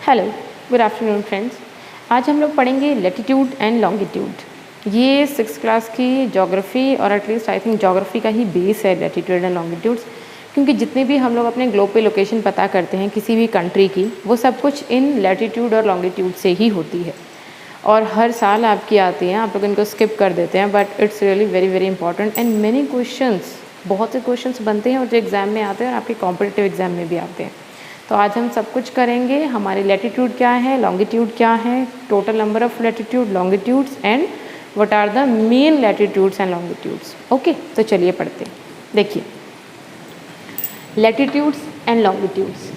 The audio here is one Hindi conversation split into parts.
Hello, good afternoon friends. आज हम लोग पढ़ेंगे लैटिट्यूड एंड लॉन्गिट्यूड। ये 6th क्लास की ज्योग्राफी और एटलीस्ट आई थिंक ज्योग्राफी का ही बेस है लैटिट्यूड एंड लॉन्गिट्यूड्स, क्योंकि जितने भी हम लोग अपने ग्लोब पे लोकेशन पता करते हैं किसी भी कंट्री की, वो सब कुछ इन लैटिट्यूड और लॉन्गिट्यूड से ही होती है और हर साल आपकी आती हैं। आप लोग इनको स्किप कर देते हैं, but it's really very very important and many questions, बहुत से क्वेश्चंस बनते हैं और जो एग्ज़ाम में आते हैं और आपके कॉम्पिटिटिव एग्जाम में भी आते हैं। तो आज हम सब कुछ करेंगे। हमारी लैटिट्यूड क्या है, लॉन्गिट्यूड क्या है, total number of latitude longitudes and what are the main latitudes and longitudes. Okay, तो चलिए पढ़ते हैं। देखिए, लैटिट्यूड्स एंड लॉन्गिट्यूड्स।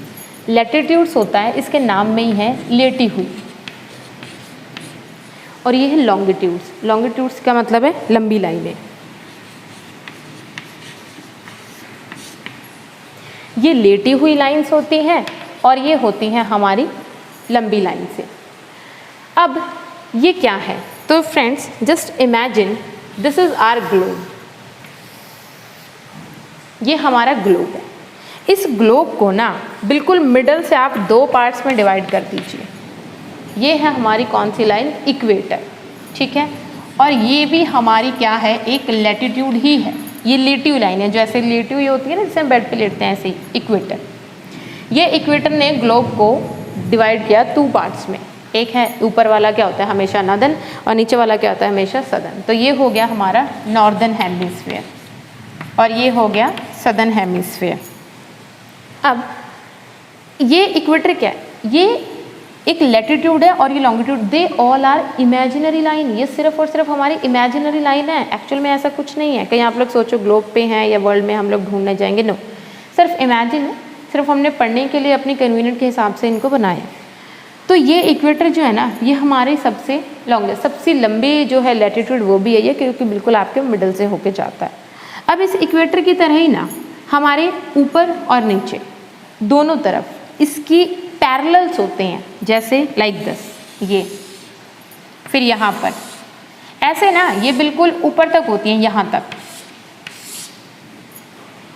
लैटिट्यूड्स होता है, इसके नाम में ही है लेटी हुई, और ये है लॉन्गिट्यूड्स। लॉन्गिट्यूड्स का मतलब है लंबी लाइनें। ये लेटी हुई लाइंस होती हैं और ये होती हैं हमारी लंबी लाइन से। अब ये क्या है, तो friends just imagine this is our globe. ये हमारा ग्लोब है। इस ग्लोब को ना बिल्कुल मिडल से आप दो पार्ट्स में डिवाइड कर दीजिए। ये है हमारी कौन सी लाइन, इक्वेटर, ठीक है। और ये भी हमारी क्या है, एक लैटिट्यूड ही है। ये लेटी हुई लाइन है, जो ऐसे लेटी हुई होती है ना, जिससे हम बेड पे लेटते हैं, ऐसे ही इक्वेटर। ये इक्वेटर ने ग्लोब को डिवाइड किया 2 पार्ट्स में। एक है ऊपर वाला क्या होता है हमेशा नॉर्दर्न, और नीचे वाला क्या होता है हमेशा सदर्न। तो ये हो गया हमारा नॉर्दर्न हेमिस्फीयर और ये हो गया सदर्न हेमिस्फीयर। अब ये इक्वेटर क्या है, ये एक लैटिट्यूड है और ये longitude, they all are imaginary line. ये सिर्फ और सिर्फ हमारी इमेजिनरी लाइन है, एक्चुअल में ऐसा कुछ नहीं है। कहीं आप लोग सोचो ग्लोब पे हैं या वर्ल्ड में हम लोग ढूंढने जाएंगे, नो, सिर्फ इमेजिन है, सिर्फ हमने पढ़ने के लिए अपनी कन्वीनियंट के हिसाब से इनको बनाया। तो ये इक्वेटर जो है ना, ये हमारी सबसे लॉन्गेस्ट, सबसे लंबी जो है लैटिट्यूड वो भी है ये, क्योंकि बिल्कुल आपके मिडल से होके जाता है। अब इस इक्वेटर की तरह ही ना हमारे ऊपर और नीचे दोनों तरफ इसकी पैरेलल्स होते हैं, जैसे लाइक दिस, ये फिर यहाँ पर ऐसे ना, ये बिल्कुल ऊपर तक होती हैं, यहाँ तक।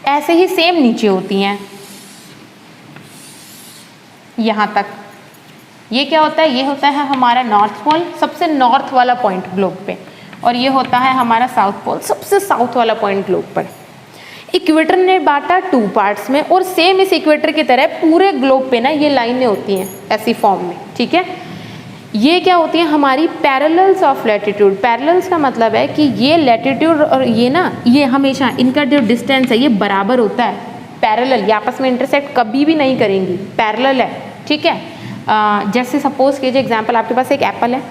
ऐसे ही सेम नीचे होती हैं यहाँ तक। ये क्या होता है, ये होता है हमारा नॉर्थ पोल, सबसे नॉर्थ वाला पॉइंट ग्लोब पे, और ये होता है हमारा साउथ पोल, सबसे साउथ वाला पॉइंट ग्लोब पर। इक्वेटर ने बांटा 2 पार्ट्स में, और सेम इस इक्वेटर की तरह पूरे ग्लोब पे ना ये लाइनें होती हैं ऐसी फॉर्म में, ठीक है। ये क्या होती हैं हमारी पैरेलल्स ऑफ लैटिट्यूड। पैरेलल्स का मतलब है कि ये लैटिट्यूड और ये ना, ये हमेशा इनका जो डिस्टेंस है ये बराबर होता है, पैरेलल, ये आपस में इंटरसेक्ट कभी भी नहीं करेंगी, पैरेलल है, ठीक है। जैसे सपोज कीजिए एग्जाम्पल, आपके पास एक एप्पल है,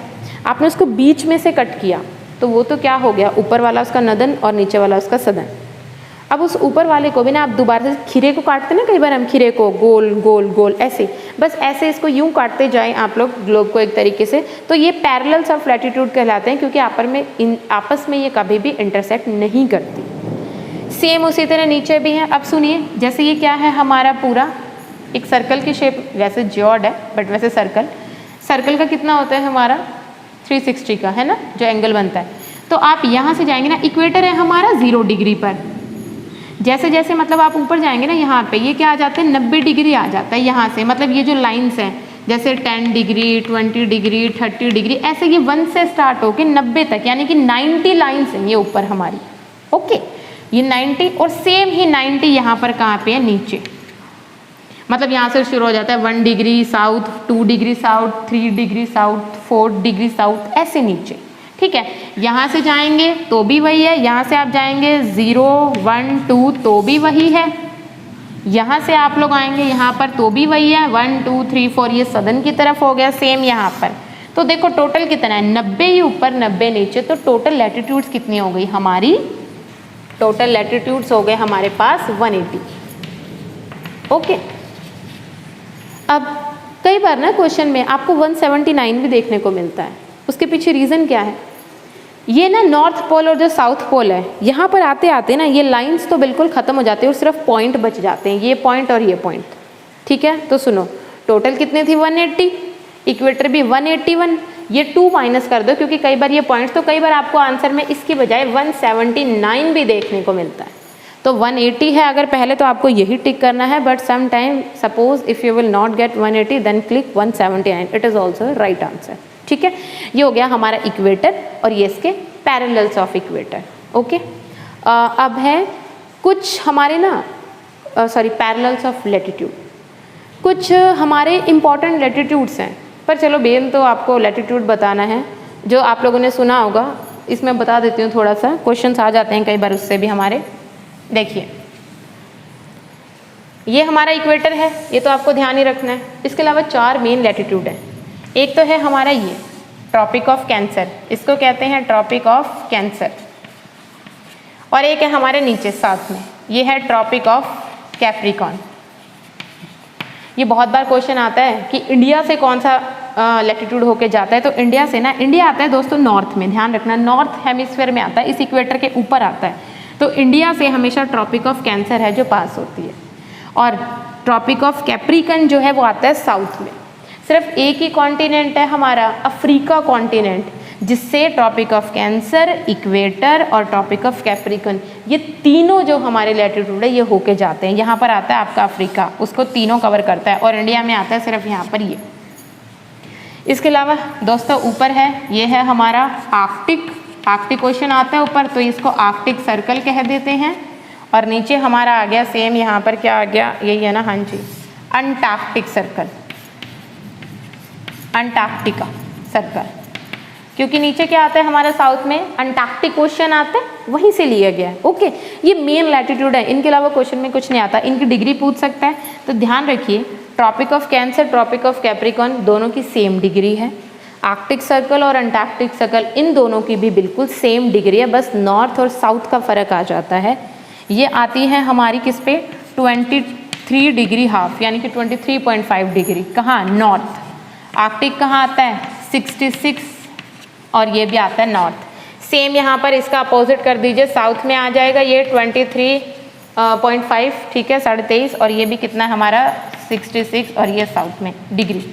आपने उसको बीच में से कट किया, तो वो तो क्या हो गया, ऊपर वाला उसका नॉर्दर्न और नीचे वाला उसका सदर्न। अब उस ऊपर वाले को भी ना आप दोबारा से खीरे को काटते हैं ना, कई बार हम खीरे को गोल गोल गोल ऐसे, बस ऐसे इसको यूं काटते जाएं आप लोग ग्लोब को एक तरीके से, तो ये पैरेलल्स ऑफ लैटिट्यूड कहलाते हैं, क्योंकि आपस में ये कभी भी इंटरसेक्ट नहीं करती। सेम उसी तरह नीचे भी हैं। अब सुनिए, जैसे ये क्या है हमारा पूरा एक सर्कल की शेप, वैसे जियोड है बट वैसे सर्कल का कितना होता है हमारा 360 का, है ना, जो एंगल बनता है। तो आप यहाँ से जाएंगे ना, इक्वेटर है हमारा 0 डिग्री पर, जैसे जैसे मतलब आप ऊपर जाएंगे ना, यहाँ पे ये क्या आ जाते हैं 90 डिग्री आ जाता है यहाँ से। मतलब ये जो लाइंस हैं, जैसे 10 डिग्री 20 डिग्री 30 डिग्री, ऐसे ये 1 से स्टार्ट होके 90 तक, यानी कि 90 लाइंस हैं ये ऊपर हमारी। ओके, ये 90 और सेम ही 90 यहाँ पर कहाँ पे है, नीचे। मतलब यहाँ से शुरू हो जाता है 1 degree south, 2 degree south, 3 degree south, 4 degree south, ऐसे नीचे, ठीक है। यहाँ से जाएंगे तो भी वही है, यहाँ से आप जाएंगे 0 1 2 तो भी वही है, यहाँ से आप लोग आएंगे यहाँ पर तो भी वही है, 1 2 3 4, ये सदर्न की तरफ हो गया, सेम यहाँ पर। तो देखो टोटल कितना है, 90 ही ऊपर 90 नीचे, तो टोटल लैटिट्यूड्स कितनी हो गई हमारी, टोटल लैटिट्यूड्स हो गए हमारे पास 180। ओके, अब कई बार ना क्वेश्चन में आपको 179 भी देखने को मिलता है। उसके पीछे रीज़न क्या है, ये ना नॉर्थ पोल और जो साउथ पोल है, यहाँ पर आते आते ना ये लाइंस तो बिल्कुल ख़त्म हो जाते हैं और सिर्फ पॉइंट बच जाते हैं, ये पॉइंट और ये पॉइंट, ठीक है। तो सुनो, टोटल कितने थी 180, इक्वेटर भी 181, ये 2 माइनस कर दो, क्योंकि कई बार ये पॉइंट्स, तो कई बार आपको आंसर में इसकी बजाय 179 भी देखने को मिलता है। तो 180 है अगर पहले तो आपको यही टिक करना है, but some time suppose if you will not get 180 then click 179, it is also right answer. ठीक है, ये हो गया हमारा इक्वेटर और ये इसके पैरेलल्स ऑफ इक्वेटर। ओके, अब है कुछ हमारे ना पैरेलल्स ऑफ लैटिट्यूड। कुछ हमारे इम्पॉर्टेंट लैटिट्यूड्स हैं, पर चलो बेन तो आपको लैटिट्यूड बताना है जो आप लोगों ने सुना होगा, इसमें बता देती हूँ थोड़ा सा, क्वेश्चंस आ जाते हैं कई बार उससे भी हमारे। देखिए ये हमारा इक्वेटर है, ये तो आपको ध्यान ही रखना है। इसके अलावा 4 मेन लैटिट्यूड हैं। एक तो है हमारा ये ट्रॉपिक ऑफ कैंसर, इसको कहते हैं ट्रॉपिक ऑफ कैंसर, और एक है हमारे नीचे साथ में, ये है ट्रॉपिक ऑफ कैप्रिकॉर्न। ये बहुत बार क्वेश्चन आता है कि इंडिया से कौन सा लैटिट्यूड होके जाता है, तो इंडिया से ना, इंडिया आता है दोस्तों नॉर्थ में, ध्यान रखना नॉर्थ हेमिस्फीयर में आता है, इस इक्वेटर के ऊपर आता है, तो इंडिया से हमेशा ट्रॉपिक ऑफ कैंसर है जो पास होती है, और ट्रॉपिक ऑफ कैप्रिकॉर्न जो है वो आता है साउथ में। सिर्फ एक ही कॉन्टिनेंट है हमारा अफ्रीका कॉन्टिनेंट, जिससे ट्रॉपिक ऑफ कैंसर, इक्वेटर और ट्रॉपिक ऑफ कैप्रिकॉर्न, ये तीनों जो हमारे लैटिट्यूड है ये होके जाते हैं। यहाँ पर आता है आपका अफ्रीका, उसको तीनों कवर करता है, और इंडिया में आता है सिर्फ यहाँ पर ये। इसके अलावा दोस्तों ऊपर है, ये है हमारा आर्कटिक, आर्कटिक ओशन आता है ऊपर, तो इसको आर्कटिक सर्कल कह देते हैं। और नीचे हमारा आ गया सेम, यहाँ पर क्या आ गया, यही है ना, हाँ जी, अंटार्कटिक सर्कल, अंटार्कटिका सर्कल, क्योंकि नीचे क्या आता है हमारे साउथ में अंटार्कटिक ओशन आता है, वहीं से लिया गया है। ओके, ये मेन लैटिट्यूड है, इनके अलावा क्वेश्चन में कुछ नहीं आता। इनकी डिग्री पूछ सकता है, तो ध्यान रखिए Tropic of Cancer, Tropic of Capricorn दोनों की सेम डिग्री है। आर्कटिक सर्कल और अंटार्कटिक सर्कल इन दोनों की भी बिल्कुल सेम डिग्री है, बस नॉर्थ और साउथ का फ़र्क आ जाता है। ये आती है हमारी किस पे, 23 डिग्री हाफ, यानी कि 23.5 डिग्री, कहाँ, नॉर्थ। आर्कटिक कहाँ आता है, 66, और ये भी आता है नॉर्थ। सेम यहाँ पर इसका अपोजिट कर दीजिए, साउथ में आ जाएगा ये 23.5, ठीक है, 23.5, और ये भी कितना हमारा 66, और ये साउथ में डिग्री।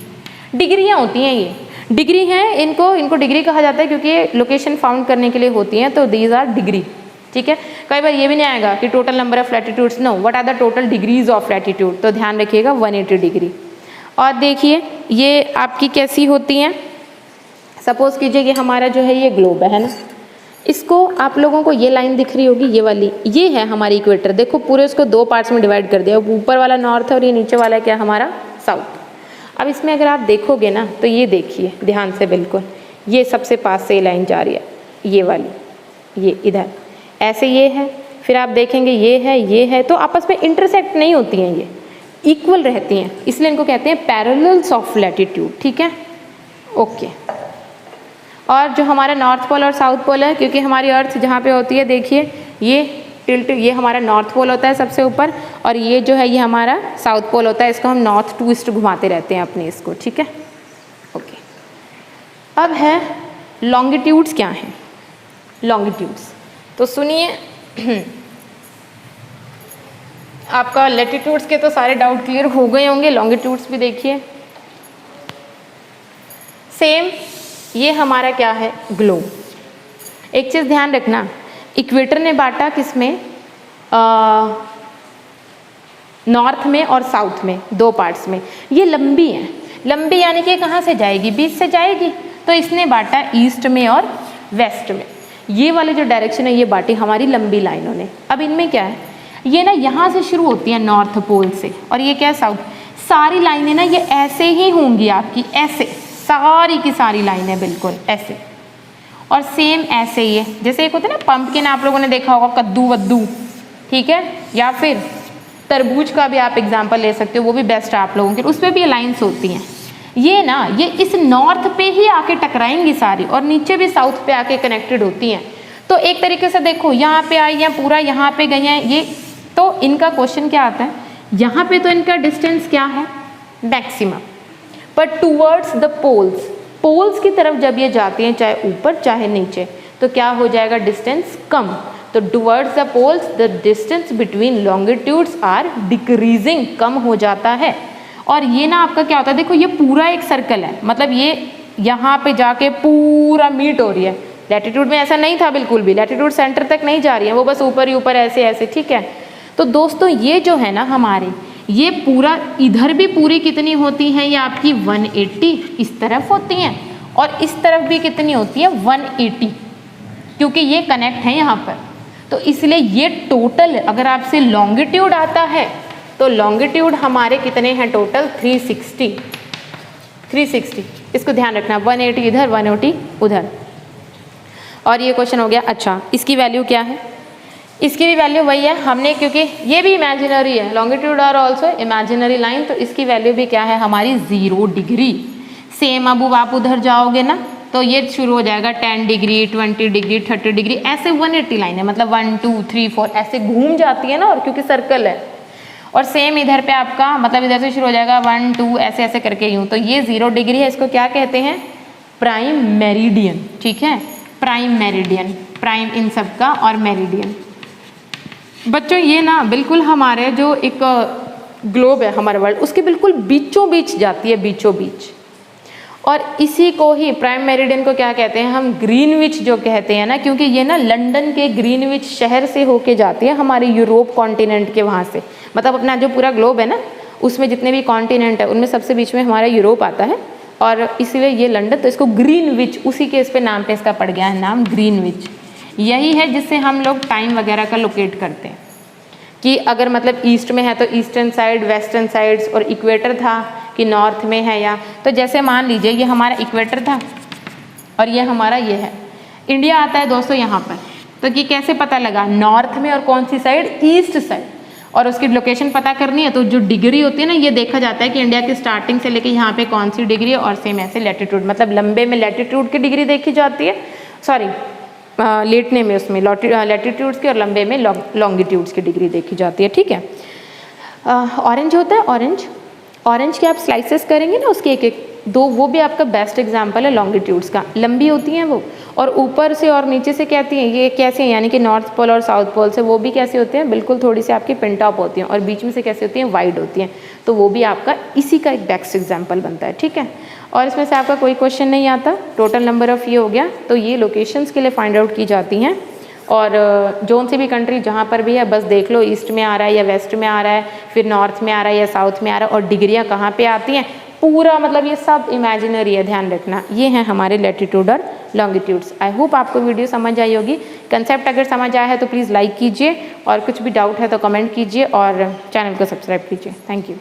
डिग्रियाँ होती हैं, ये डिग्री हैं, इनको डिग्री कहा जाता है क्योंकि ये लोकेशन फाउंड करने के लिए होती हैं, तो दीज आर डिग्री। ठीक है, कई बार ये भी नहीं आएगा कि total number of latitudes, no, what are the total degrees of latitude, तो ध्यान रखिएगा 180 डिग्री। और देखिए ये आपकी कैसी होती हैं, सपोज कीजिए कि हमारा जो है ये ग्लोब है ना, इसको आप लोगों को ये लाइन दिख रही होगी, ये वाली, ये है हमारी इक्वेटर। देखो पूरे उसको 2 पार्ट्स में डिवाइड कर दिया, ऊपर वाला नॉर्थ है और ये नीचे वाला क्या हमारा साउथ। अब इसमें अगर आप देखोगे ना, तो ये देखिए ध्यान से बिल्कुल, ये सबसे पास से लाइन जा रही है, ये वाली, ये इधर ऐसे ये है, फिर आप देखेंगे ये है, तो आपस में इंटरसेक्ट नहीं होती हैं, ये इक्वल रहती हैं, इसलिए इनको कहते हैं पैरेलल्स ऑफ लैटिट्यूड। ठीक है, ओके। और जो हमारा नॉर्थ पोल और साउथ पोल है, क्योंकि हमारी अर्थ जहाँ पे होती है, देखिए ये टिल्ट, ये हमारा नॉर्थ पोल होता है सबसे ऊपर, और ये जो है ये हमारा साउथ पोल होता है, इसको हम नॉर्थ टू ईस्ट घुमाते रहते हैं अपने इसको। ठीक है, ओके। अब है लॉन्गिट्यूड्स क्या हैं, लॉन्गिट्यूड्स, तो सुनिए आपका लैटिट्यूड्स के तो सारे डाउट क्लियर हो गए होंगे, लॉन्गिट्यूड्स भी देखिए सेम। ये हमारा क्या है, ग्लोब। एक चीज़ ध्यान रखना, इक्वेटर ने बांटा किस में, नॉर्थ में और साउथ में, 2 पार्ट्स में। ये लंबी है, लंबी यानी कि कहाँ से जाएगी, बीच से जाएगी, तो इसने बांटा ईस्ट में और वेस्ट में। ये वाली जो डायरेक्शन है ये बांटी हमारी लंबी लाइनों ने। अब इनमें क्या है, ये ना यहाँ से शुरू होती है नॉर्थ पोल से, और ये क्या है, साउथ। सारी लाइनें ना ये ऐसे ही होंगी आपकी, ऐसे सारी की सारी लाइनें बिल्कुल ऐसे, और सेम ऐसे ही है, जैसे एक होता है ना पंपकिन, आप लोगों ने देखा होगा, कद्दू वद्दू, ठीक है, या फिर तरबूज का भी आप एग्जाम्पल ले सकते हो, वो भी बेस्ट है आप लोगों के, उस पर भी ये लाइन्स होती हैं। ये ना ये इस नॉर्थ पे ही आके टकराएंगी सारी, और नीचे भी साउथ पे आके कनेक्टेड होती हैं। तो एक तरीके से देखो, यहाँ पे आई हैं, पूरा यहाँ पे गई हैं ये, तो इनका क्वेश्चन क्या आता है, यहाँ पे तो इनका डिस्टेंस क्या है, मैक्सिमम, पर टूवर्ड्स द पोल्स, पोल्स की तरफ जब ये जाती हैं, चाहे ऊपर चाहे नीचे, तो क्या हो जाएगा, डिस्टेंस कम। तो towards the poles the distance between longitudes are decreasing, कम हो जाता है। और ये ना आपका क्या होता है, देखो ये पूरा एक सर्कल है, मतलब ये यहाँ पे जाके पूरा मीट हो रही है। लैटिट्यूड में ऐसा नहीं था बिल्कुल भी, लैटिट्यूड सेंटर तक नहीं जा रही है, वो बस ऊपर ही ऊपर ऐसे ऐसे, ठीक है। तो दोस्तों ये जो है ना हमारे, ये पूरा इधर भी पूरी कितनी होती हैं, ये आपकी 180 इस तरफ होती हैं, और इस तरफ भी कितनी होती है 180, क्योंकि ये कनेक्ट है यहाँ पर। तो इसलिए ये टोटल अगर आपसे लॉन्गिट्यूड आता है तो लॉन्गिट्यूड हमारे कितने हैं टोटल 360। इसको ध्यान रखना, 180 इधर 180 उधर। और ये क्वेश्चन हो गया। अच्छा, इसकी वैल्यू क्या है? इसकी भी वैल्यू वही है हमने, क्योंकि ये भी इमेजिनरी है, longitude are also imaginary line, तो इसकी वैल्यू भी क्या है हमारी 0 डिग्री। सेम अब आप उधर जाओगे ना तो ये शुरू हो जाएगा 10 डिग्री 20 डिग्री 30 डिग्री, ऐसे 180 लाइन है, मतलब 1 2 3 4 ऐसे घूम जाती है ना, और क्योंकि सर्कल है। और सेम इधर पे आपका मतलब इधर से शुरू हो जाएगा 1 2 ऐसे ऐसे करके यूँ, तो ये 0 डिग्री है। इसको क्या कहते हैं? Prime meridian. ठीक है, प्राइम मेरिडियन, प्राइम इन सब का और मेरिडियन। बच्चों ये ना बिल्कुल हमारे जो एक ग्लोब है हमारा वर्ल्ड, उसके बिल्कुल बीचों बीच जाती है, बीचों बीच। और इसी को ही प्राइम मेरिडियन को क्या कहते हैं हम? ग्रीनविच जो कहते हैं ना, क्योंकि ये ना लंदन के ग्रीनविच शहर से होके जाती है हमारे यूरोप कॉन्टिनेंट के वहाँ से, मतलब अपना जो पूरा ग्लोब है ना उसमें जितने भी कॉन्टिनेंट है उनमें सबसे बीच में हमारा यूरोप आता है, और इसीलिए ये लंदन, तो इसको ग्रीनविच, उसी के इस पे नाम पे इसका पड़ गया है नाम ग्रीनविच। यही है जिससे हम लोग टाइम वगैरह का लोकेट करते हैं कि अगर मतलब ईस्ट में है तो ईस्टर्न साइड, वेस्टर्न साइड्स, और इक्वेटर था कि नॉर्थ में है या, तो जैसे मान लीजिए ये हमारा इक्वेटर था और ये हमारा ये है, इंडिया आता है दोस्तों यहाँ पर, तो ये कैसे पता लगा? नॉर्थ में और कौन सी साइड? East side. और उसकी लोकेशन पता करनी है तो जो डिग्री होती है ना, ये देखा जाता है कि इंडिया की स्टार्टिंग से लेके यहाँ पे कौन सी डिग्री है, और सेम ऐसे लैटिट्यूड, मतलब लंबे में लैटिट्यूड की डिग्री देखी जाती है, सॉरी लेटने में उसमें लैटिट्यूड्स की, और लंबे में लॉन्गिट्यूड्स की डिग्री देखी जाती है। ठीक है, ऑरेंज होता है, ऑरेंज के आप स्लाइसेस करेंगे ना उसके एक एक दो, वो भी आपका बेस्ट एग्जांपल है लॉन्गिट्यूड्स का। लंबी होती हैं वो, और ऊपर से और नीचे से कहती हैं ये कैसे हैं, यानी कि नॉर्थ पोल और साउथ पोल से वो भी कैसे होते हैं, बिल्कुल थोड़ी सी आपकी पिन टॉप होती हैं, और बीच में से कैसे होती हैं, वाइड होती हैं, तो वो भी आपका इसी का एक बेस्ट एग्जाम्पल बनता है। ठीक है, और इसमें से आपका कोई क्वेश्चन नहीं आता, टोटल नंबर ऑफ ये हो गया। तो ये लोकेशंस के लिए फाइंड आउट की जाती हैं, और जोन सी भी कंट्री जहाँ पर भी है बस देख लो, ईस्ट में आ रहा है या वेस्ट में आ रहा है, फिर नॉर्थ में आ रहा है या साउथ में आ रहा है, और डिग्रियाँ कहाँ पे आती हैं, पूरा मतलब ये सब इमेजिनरी है, ध्यान रखना। ये हैं हमारे लैटिट्यूड और लॉन्गिट्यूड्स। आई होप आपको वीडियो समझ आई होगी। कंसेप्ट अगर समझ आया है तो प्लीज़ लाइक कीजिए, और कुछ भी डाउट है तो कमेंट कीजिए, और चैनल को सब्सक्राइब कीजिए। Thank you.